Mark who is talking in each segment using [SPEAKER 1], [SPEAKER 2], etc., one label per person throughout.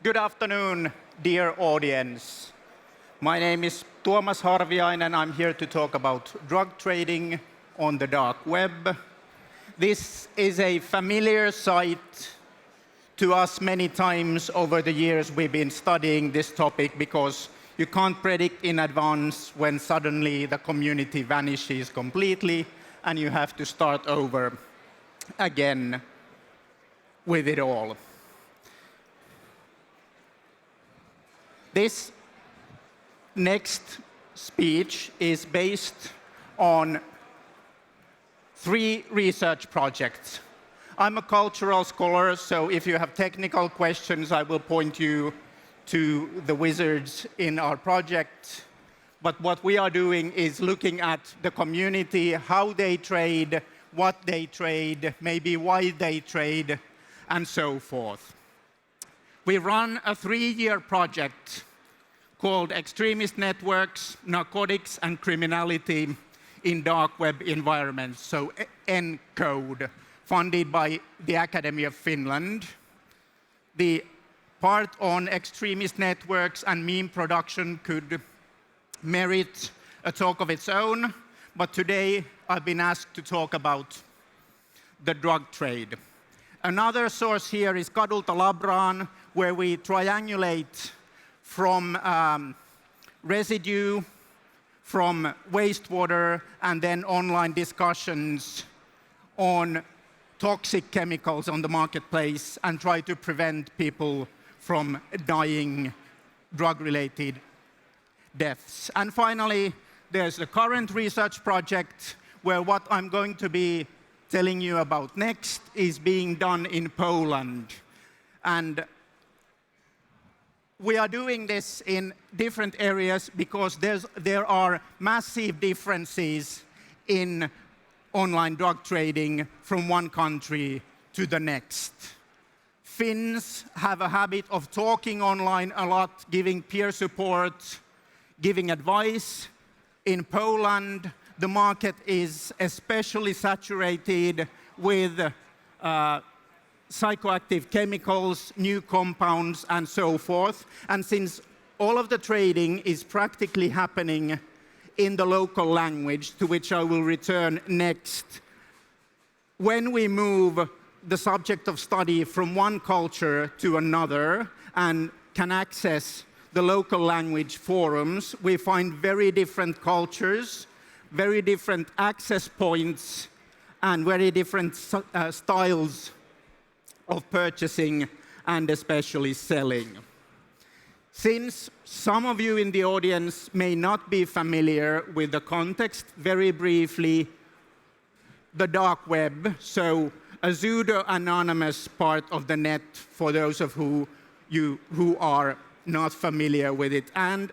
[SPEAKER 1] Good afternoon, dear audience. My name is Tuomas Harviainen. I'm here to talk about drug trading on the dark web. This is a familiar sight to us many times over the years we've been studying this topic because you can't predict in advance when suddenly the community vanishes completely and you have to start over again with it all. This next speech is based on 3 research projects. I'm a cultural scholar, so if you have technical questions, I will point you to the wizards in our project. But what we are doing is looking at the community, how they trade, what they trade, maybe why they trade, and so forth. We run a 3-year project called Extremist Networks, Narcotics and Criminality in Dark Web Environments, so ENCODE, funded by the Academy of Finland. The part on extremist networks and meme production could merit a talk of its own, but today I've been asked to talk about the drug trade. Another source here is Kadulta Labraan, where we triangulate from residue, from wastewater, and then online discussions on toxic chemicals on the marketplace and try to prevent people from dying drug-related deaths. And finally, there's the current research project where what I'm going to be telling you about next is being done in Poland. And we are doing this in different areas because there are massive differences in online drug trading from one country to the next. Finns have a habit of talking online a lot, giving peer support, giving advice. In Poland, the market is especially saturated with psychoactive chemicals, new compounds, and so forth. And since all of the trading is practically happening in the local language, to which I will return next, when we move the subject of study from one culture to another and can access the local language forums, we find very different cultures, very different access points, and very different styles of purchasing and especially selling. Since some of you in the audience may not be familiar with the context, very briefly, the dark web, so a pseudo-anonymous part of the net for those of you who are not familiar with it. And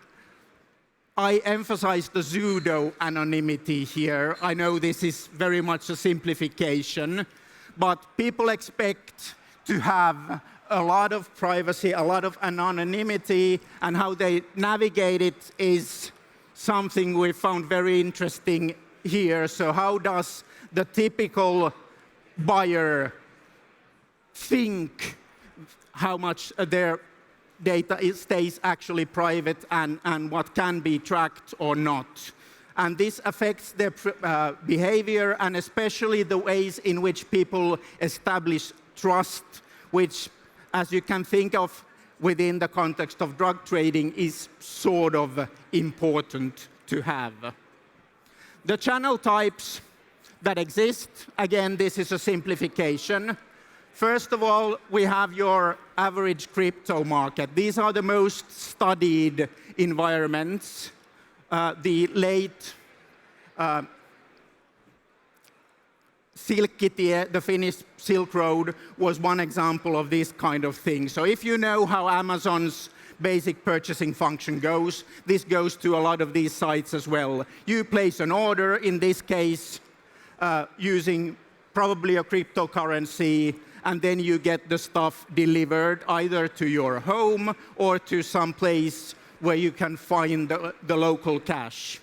[SPEAKER 1] I emphasize the pseudo-anonymity here. I know this is very much a simplification, but people expect to have a lot of privacy, a lot of anonymity, and how they navigate it is something we found very interesting here. So how does the typical buyer think how much their data stays actually private and what can be tracked or not? And this affects their behavior and especially the ways in which people establish trust, which, as you can think of within the context of drug trading, is sort of important to have. The channel types that exist, again, this is a simplification. First of all, we have your average crypto market. These are the most studied environments. The late Silkkitie, the Finnish Silk Road, was one example of this kind of thing. So if you know how Amazon's basic purchasing function goes, this goes to a lot of these sites as well. You place an order, in this case, using probably a cryptocurrency, and then you get the stuff delivered either to your home or to some place where you can find the local cash.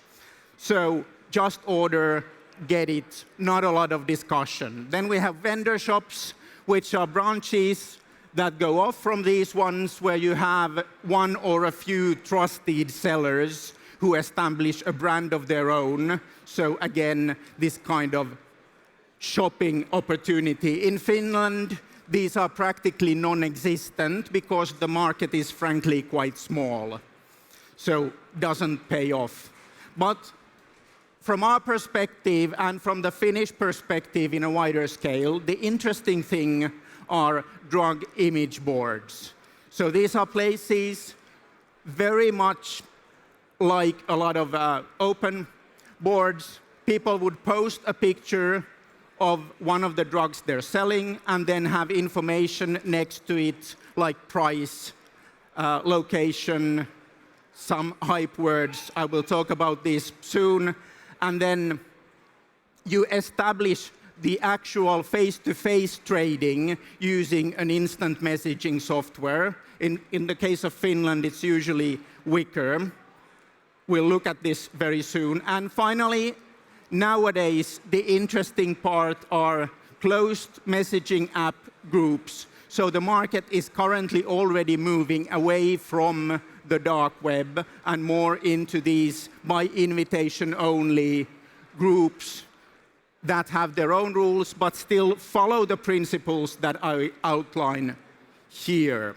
[SPEAKER 1] So just order, get it, not a lot of discussion. Then we have vendor shops, which are branches that go off from these ones where you have one or a few trusted sellers who establish a brand of their own. So again, this kind of shopping opportunity. In Finland, these are practically non-existent because the market is frankly quite small. So doesn't pay off. But from our perspective and from the Finnish perspective in a wider scale, the interesting thing are drug image boards. So these are places very much like a lot of open boards. People would post a picture of one of the drugs they're selling and then have information next to it like price, location, some hype words. I will talk about this soon. And then you establish the actual face-to-face trading using an instant messaging software. In the case of Finland, it's usually Wicker. We'll look at this very soon. And finally, nowadays, the interesting part are closed messaging app groups. So the market is currently already moving away from the dark web and more into these by invitation only groups that have their own rules but still follow the principles that I outline here.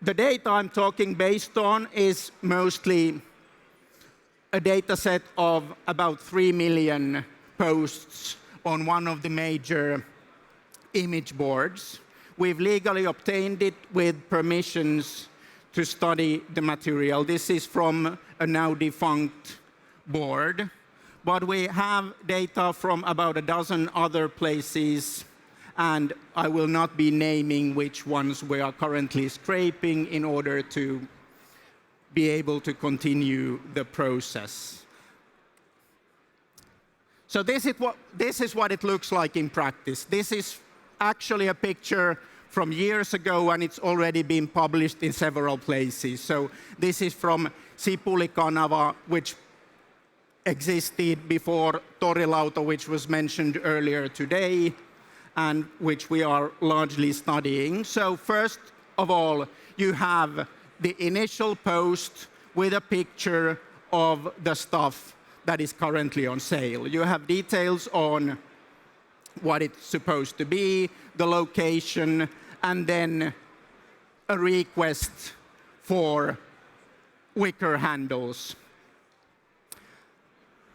[SPEAKER 1] The data I'm talking based on is mostly a data set of about 3 million posts on one of the major image boards. We've legally obtained it with permissions to study the material. This is from a now defunct board, but we have data from about a dozen other places, and I will not be naming which ones we are currently scraping in order to be able to continue the process. So this is what it looks like in practice. This is actually a picture from years ago, and it's already been published in several places. So this is from Sipuli-kanava, which existed before Torilauto, which was mentioned earlier today, and which we are largely studying. So first of all, you have the initial post with a picture of the stuff that is currently on sale. You have details on what it's supposed to be, the location, and then a request for Wicker handles.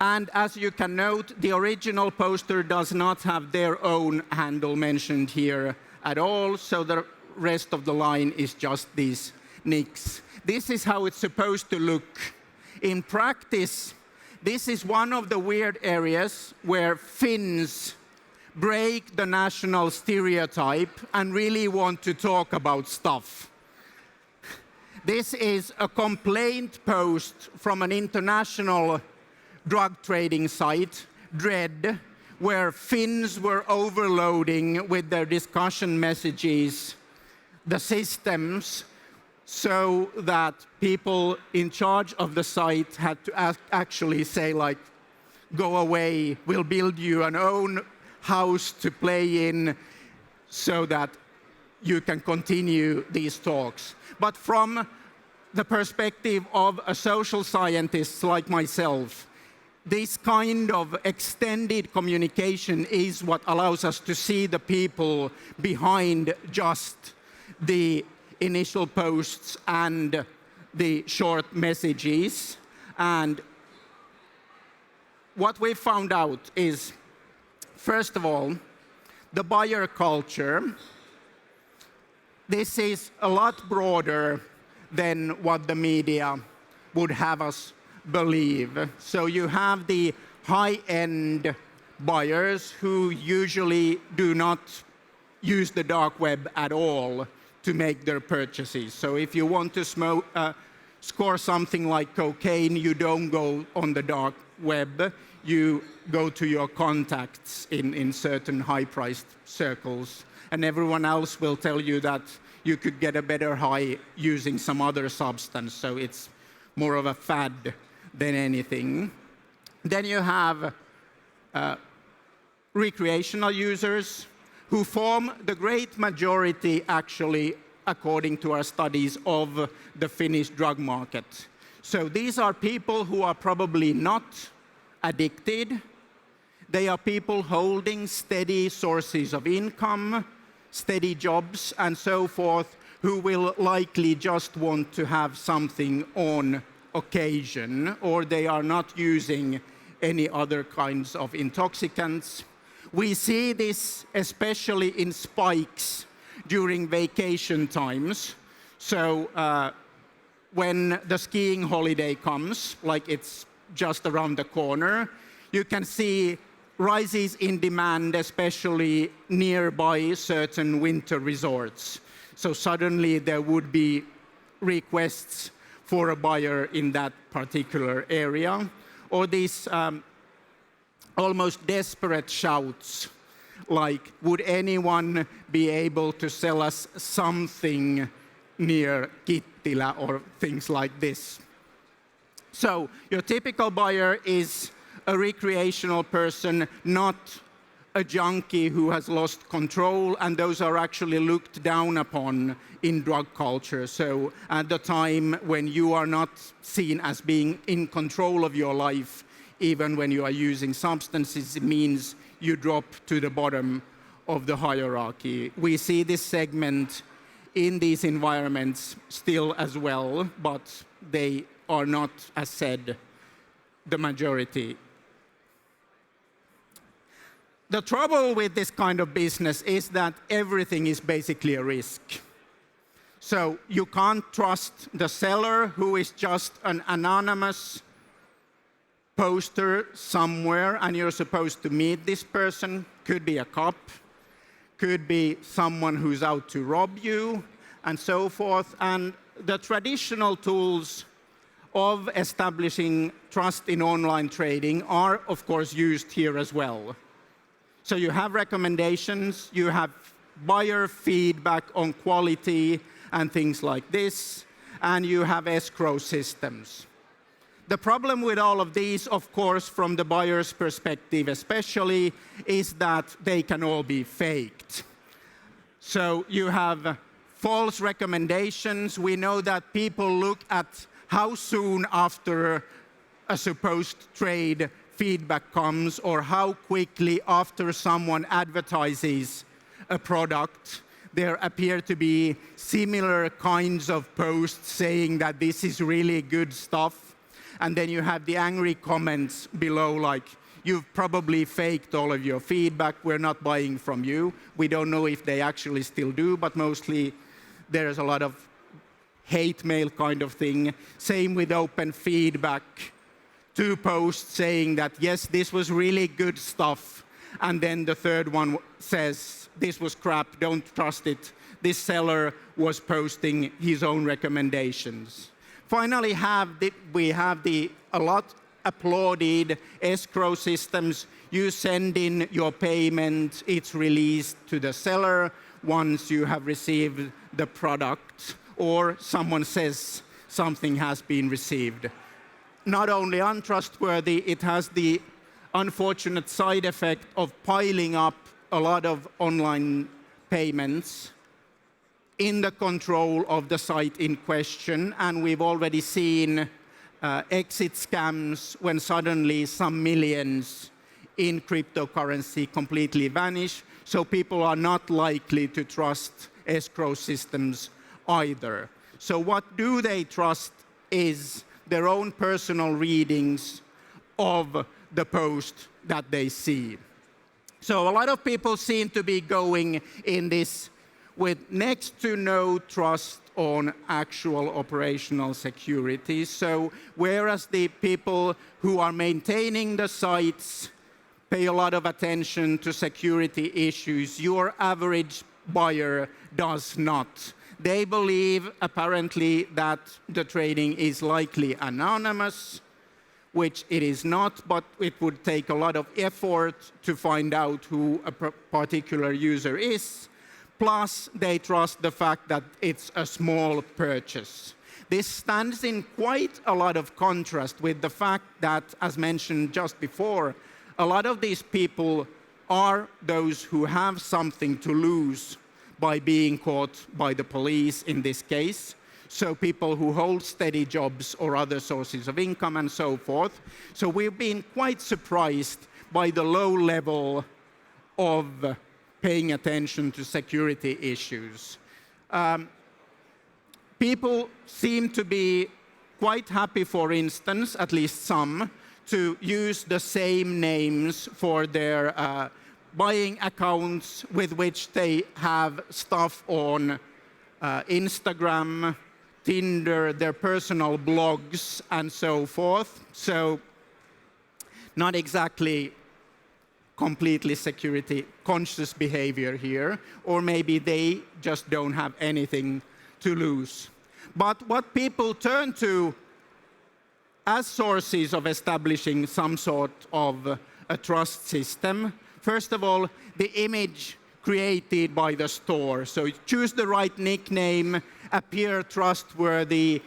[SPEAKER 1] And as you can note, the original poster does not have their own handle mentioned here at all, so the rest of the line is just these nicks. This is how it's supposed to look. In practice, this is one of the weird areas where Finns break the national stereotype and really want to talk about stuff. This is a complaint post from an international drug trading site, Dread, where Finns were overloading with their discussion messages the systems so that people in charge of the site had to actually say, like, go away, we'll build you an own house to play in so that you can continue these talks. But from the perspective of a social scientist like myself, this kind of extended communication is what allows us to see the people behind just the initial posts and the short messages. And what we found out is, first of all, the buyer culture. This is a lot broader than what the media would have us believe. So you have the high-end buyers who usually do not use the dark web at all to make their purchases. So if you want to score something like cocaine, you don't go on the dark web. You go to your contacts in certain high-priced circles. And everyone else will tell you that you could get a better high using some other substance. So it's more of a fad than anything. Then you have recreational users who form the great majority, actually, according to our studies, of the Finnish drug market. So these are people who are probably not addicted. They are people holding steady sources of income, steady jobs, and so forth, who will likely just want to have something on occasion, or they are not using any other kinds of intoxicants. We see this especially in spikes during vacation times. So when the skiing holiday comes, like it's just around the corner, you can see rises in demand, especially nearby certain winter resorts. So suddenly there would be requests for a buyer in that particular area, or these almost desperate shouts, like, would anyone be able to sell us something near Kittilä, or things like this. So your typical buyer is a recreational person, not a junkie who has lost control, and those are actually looked down upon in drug culture. So at the time when you are not seen as being in control of your life, even when you are using substances, it means you drop to the bottom of the hierarchy. We see this segment in these environments still as well, but they are not, as said, the majority. The trouble with this kind of business is that everything is basically a risk. So you can't trust the seller, who is just an anonymous poster somewhere, and you're supposed to meet this person. Could be a cop, could be someone who's out to rob you, and so forth. And the traditional tools of establishing trust in online trading are, of course, used here as well. So you have recommendations, you have buyer feedback on quality and things like this, and you have escrow systems. The problem with all of these, of course, from the buyer's perspective especially, is that they can all be faked. So you have false recommendations. We know that people look at how soon after a supposed trade feedback comes, or how quickly after someone advertises a product, there appear to be similar kinds of posts saying that this is really good stuff. And then you have the angry comments below, like, you've probably faked all of your feedback, we're not buying from you. We don't know if they actually still do, but mostly there's a lot of hate mail kind of thing. Same with open feedback. 2 posts saying that, yes, this was really good stuff. And then the third one says, this was crap, don't trust it. This seller was posting his own recommendations. Finally, we have the a lot applauded escrow systems. You send in your payment, it's released to the seller once you have received the product, or someone says something has been received. Not only untrustworthy, it has the unfortunate side effect of piling up a lot of online payments in the control of the site in question, and we've already seen exit scams when suddenly some millions in cryptocurrency completely vanish, so people are not likely to trust escrow systems either. So what do they trust is their own personal readings of the post that they see. So a lot of people seem to be going in this with next to no trust on actual operational security. So whereas the people who are maintaining the sites pay a lot of attention to security issues, your average buyer does not. They believe, apparently, that the trading is likely anonymous, which it is not, but it would take a lot of effort to find out who a particular user is. Plus, they trust the fact that it's a small purchase. This stands in quite a lot of contrast with the fact that, as mentioned just before, a lot of these people are those who have something to lose by being caught by the police in this case. So people who hold steady jobs or other sources of income and so forth. So we've been quite surprised by the low level of paying attention to security issues. People seem to be quite happy, for instance, at least some, to use the same names for their buying accounts with which they have stuff on Instagram, Tinder, their personal blogs, and so forth. So not exactly completely security conscious behavior here, or maybe they just don't have anything to lose. But what people turn to as sources of establishing some sort of a trust system, first of all, the image created by the store. So you choose the right nickname, appear trustworthy,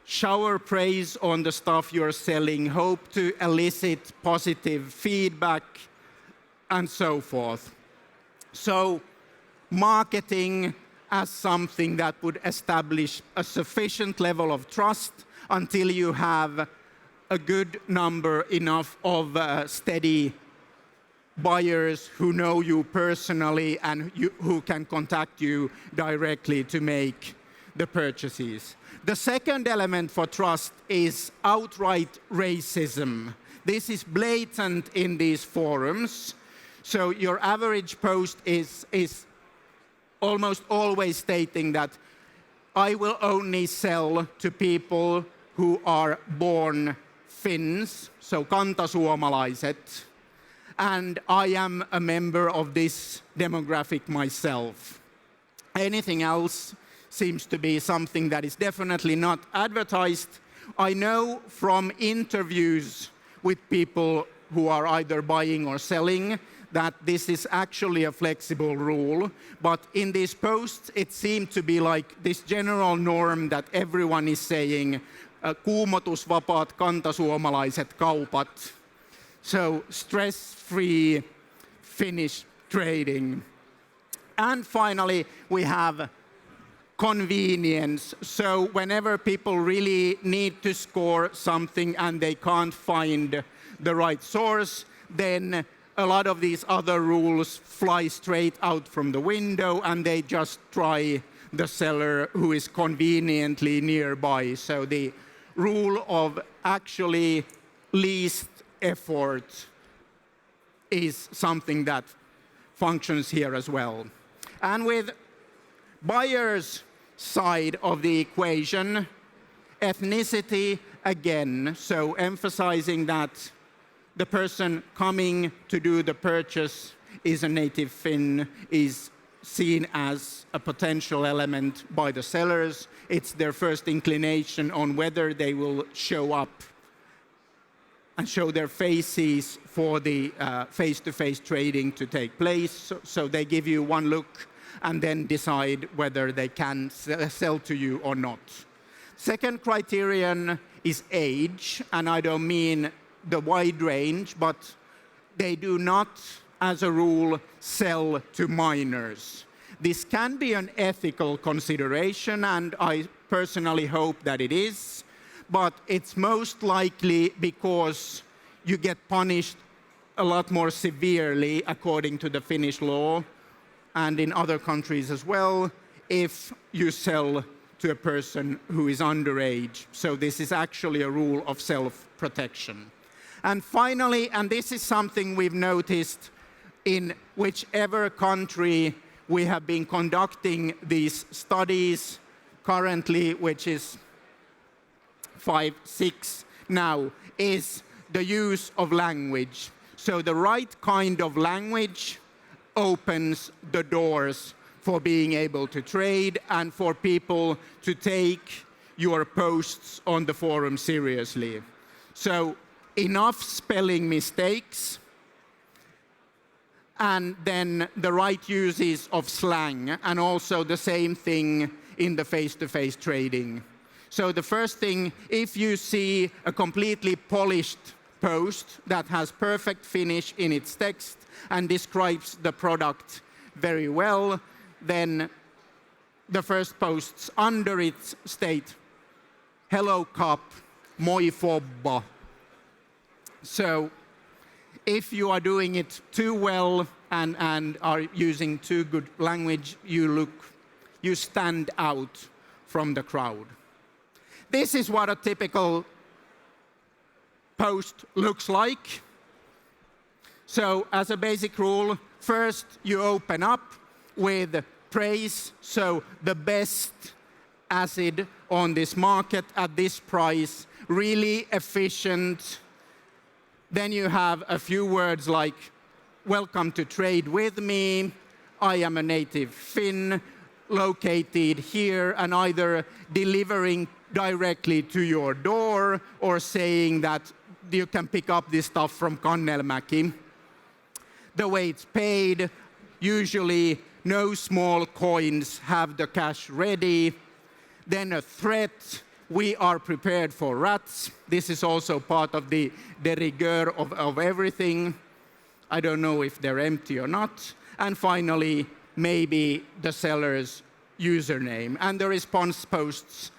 [SPEAKER 1] shower praise on the stuff you're selling, hope to elicit positive feedback, and so forth. So marketing as something that would establish a sufficient level of trust until you have a good number enough of steady buyers who know you personally and who can contact you directly to make the purchases. The second element for trust is outright racism. This is blatant in these forums. So your average post is almost always stating that I will only sell to people who are born Finns, so kantasuomalaiset, and I am a member of this demographic myself. Anything else seems to be something that is definitely not advertised. I know from interviews with people who are either buying or selling that this is actually a flexible rule, but in these posts it seemed to be like this general norm that everyone is saying kuumotusvapaat kantasuomalaiset kaupat. So stress-free Finnish trading. And finally, we have convenience. So whenever people really need to score something and they can't find the right source, then a lot of these other rules fly straight out from the window and they just try the seller who is conveniently nearby. So the rule of actually least effort is something that functions here as well. And with buyer's side of the equation, ethnicity again, so emphasizing that the person coming to do the purchase is a native Finn, is seen as a potential element by the sellers. It's their first inclination on whether they will show up and show their faces for the face-to-face trading to take place. So they give you one look and then decide whether they can sell to you or not. Second criterion is age, and I don't mean the wide range, but they do not, as a rule, sell to minors. This can be an ethical consideration, and I personally hope that it is, but it's most likely because you get punished a lot more severely according to the Finnish law and in other countries as well if you sell to a person who is underage. So this is actually a rule of self-protection. And finally, and this is something we've noticed in whichever country we have been conducting these studies currently, which is 5, 6 now, is the use of language. So the right kind of language opens the doors for being able to trade and for people to take your posts on the forum seriously. So enough spelling mistakes, and then the right uses of slang, and also the same thing in the face-to-face trading. So the first thing, if you see a completely polished post that has perfect finish in its text and describes the product very well, then the first posts under it state, "Hello cup, moi fobba." So if you are doing it too well and are using too good language, you stand out from the crowd. This is what a typical post looks like. So as a basic rule, first you open up with praise, so the best acid on this market at this price, really efficient. Then you have a few words like, "Welcome to trade with me, I am a native Finn, located here," and either delivering directly to your door or saying that you can pick up this stuff from Kannelmäki. The way it's paid, usually no small coins, have the cash ready. Then a threat, "We are prepared for rats." This is also part of the de rigueur of everything. I don't know if they're empty or not. And finally, maybe the seller's username. And the response posts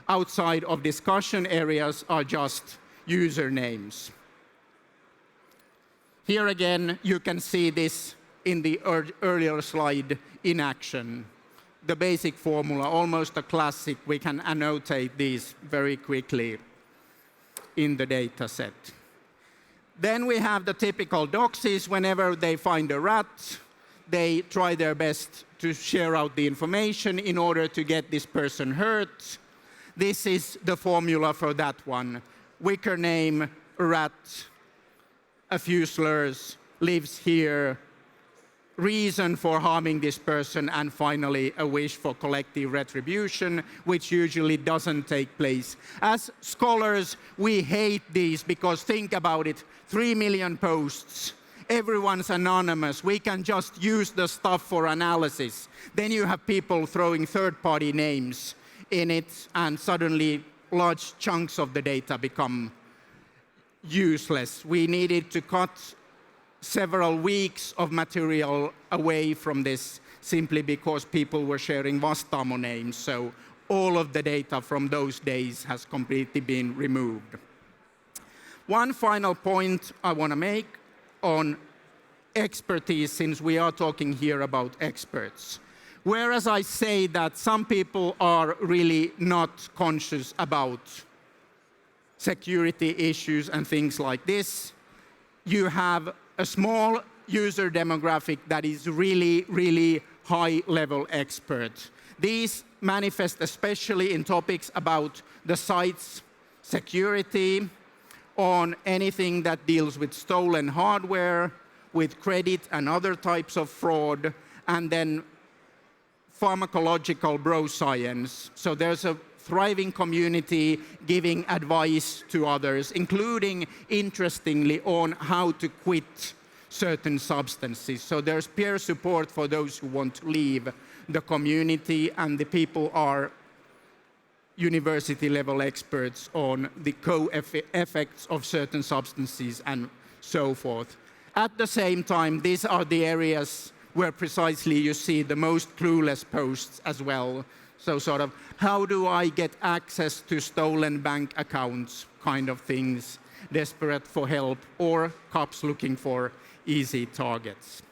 [SPEAKER 1] outside of discussion areas are just usernames. Here again, you can see this in the earlier slide in action. The basic formula, almost a classic. We can annotate these very quickly in the data set. Then we have the typical doxies. Whenever they find a rat, they try their best to share out the information in order to get this person hurt. This is the formula for that one. Wicker name, rat, a few slurs, lives here, reason for harming this person, and finally a wish for collective retribution, which usually doesn't take place. As scholars, we hate these because think about it, 3 million posts, everyone's anonymous, we can just use the stuff for analysis. Then you have people throwing third-party names in it, and suddenly large chunks of the data become useless. We needed to cut several weeks of material away from this simply because people were sharing Vastaamo names. So all of the data from those days has completely been removed. One final point I want to make on expertise, since we are talking here about experts. Whereas I say that some people are really not conscious about security issues and things like this, you have a small user demographic that is really, really high-level expert. These manifest especially in topics about the site's security, on anything that deals with stolen hardware, with credit and other types of fraud, and then pharmacological bro science. So there's a thriving community giving advice to others, including, interestingly, on how to quit certain substances. So there's peer support for those who want to leave the community, and the people are university-level experts on the co-effects of certain substances and so forth. At the same time, these are the areas where precisely you see the most clueless posts as well. So sort of, how do I get access to stolen bank accounts kind of things, desperate for help, or cops looking for easy targets.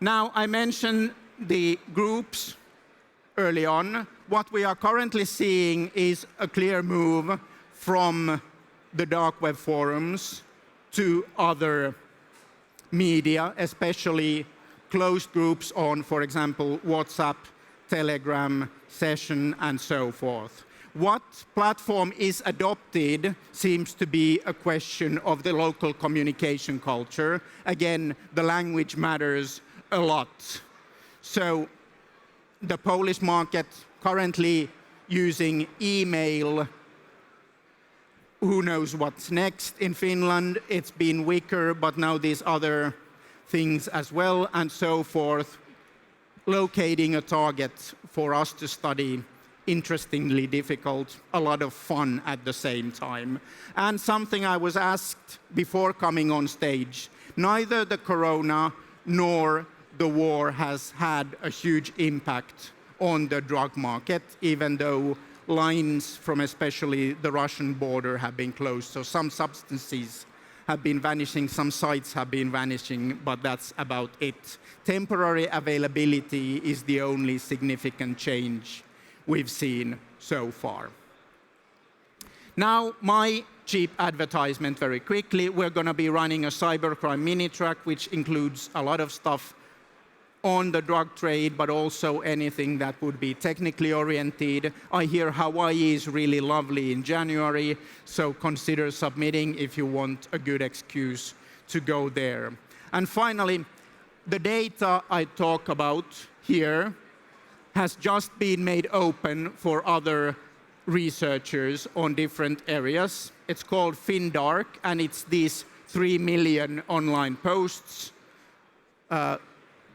[SPEAKER 1] Now, I mentioned the groups early on. What we are currently seeing is a clear move from the dark web forums to other media, especially closed groups on, for example, WhatsApp, Telegram, Session, and so forth. What platform is adopted seems to be a question of the local communication culture. Again, the language matters a lot. So the Polish market currently using email. Who knows what's next? In Finland, it's been weaker, but now these other things as well, and so forth. Locating a target for us to study interestingly difficult, a lot of fun at the same time. And something I was asked before coming on stage, neither the corona nor the war has had a huge impact on the drug market, even though lines from especially the Russian border have been closed. So some substances have been vanishing, some sites have been vanishing, but that's about it. Temporary availability is the only significant change we've seen so far. Now, my cheap advertisement very quickly. We're going to be running a cybercrime mini track, which includes a lot of stuff on the drug trade, but also anything that would be technically oriented. I hear Hawaii is really lovely in January, so consider submitting if you want a good excuse to go there. And finally, the data I talk about here has just been made open for other researchers on different areas. It's called FinDark, and it's these 3 million online posts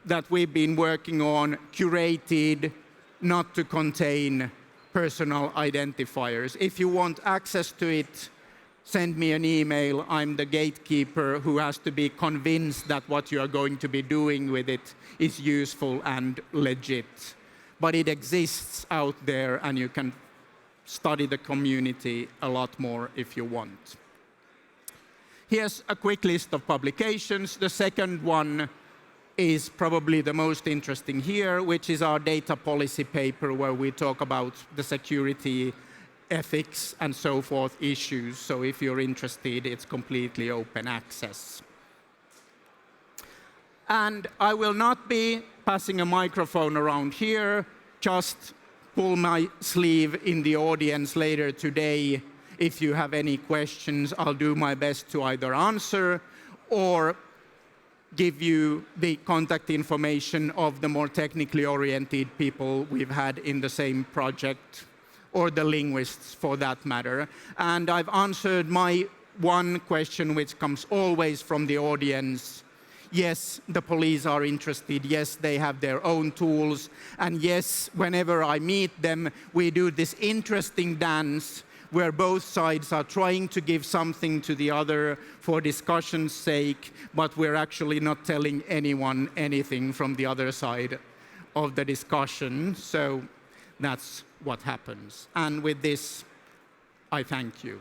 [SPEAKER 1] that we've been working on, curated not to contain personal identifiers. If you want access to it, send me an email. I'm the gatekeeper who has to be convinced that what you are going to be doing with it is useful and legit. But it exists out there, and you can study the community a lot more if you want. Here's a quick list of publications. The second one is probably the most interesting here, which is our data policy paper, where we talk about the security, ethics, and so forth issues. So if you're interested, it's completely open access. And I will not be passing a microphone around here. Just pull my sleeve in the audience later today. If you have any questions, I'll do my best to either answer or give you the contact information of the more technically oriented people we've had in the same project, or the linguists for that matter. And I've answered my one question, which comes always from the audience. Yes, the police are interested. Yes, they have their own tools. And yes, whenever I meet them, we do this interesting dance where both sides are trying to give something to the other for discussion's sake, but we're actually not telling anyone anything from the other side of the discussion. So that's what happens. And with this, I thank you.